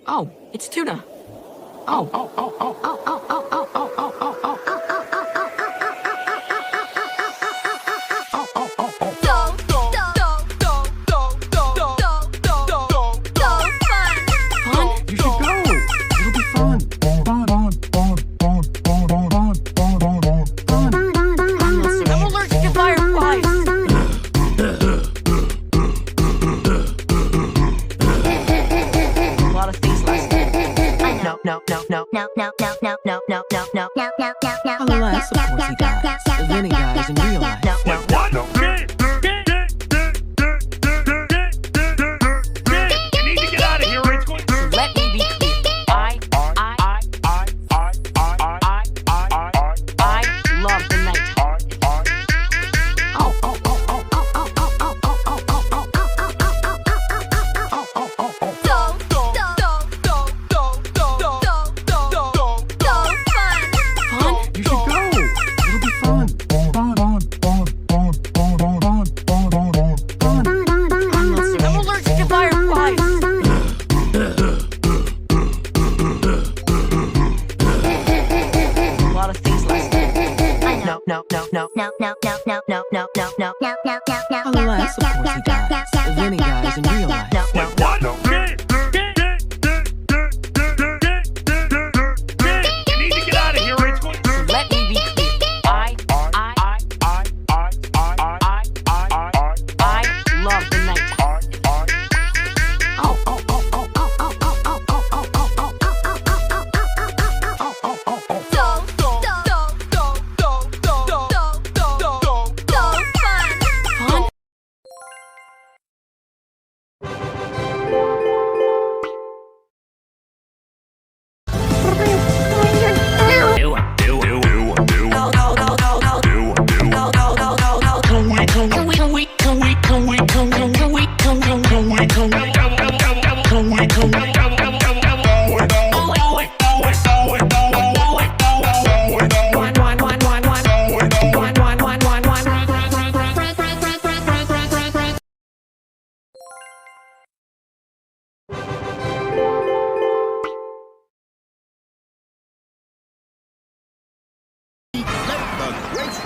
Oh, it's tuna. Oh, oh, oh, oh, oh, oh, oh, oh, oh, oh, oh, oh. Unless, of course, he dies. And then he dies in real life. What? You need to get out of here, or it's going to... Let me be clear. I love the night. Oh, oh, oh, oh, oh, oh, oh, oh, oh, oh, oh, oh, oh, oh, oh, oh, oh. You should go. It'll be fun. I'm allergic to fireflies. A lot of things last night. I know. Unless, of course, he dies. And then he dies in real life. What? You need to get out of here, or it's going to... Let me be clear. I love the night. Oh, oh, oh, oh, oh, oh, oh, oh, oh, oh, oh, oh, oh, oh, oh, oh, oh.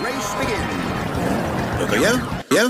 Race begin. Pocoyo, yo.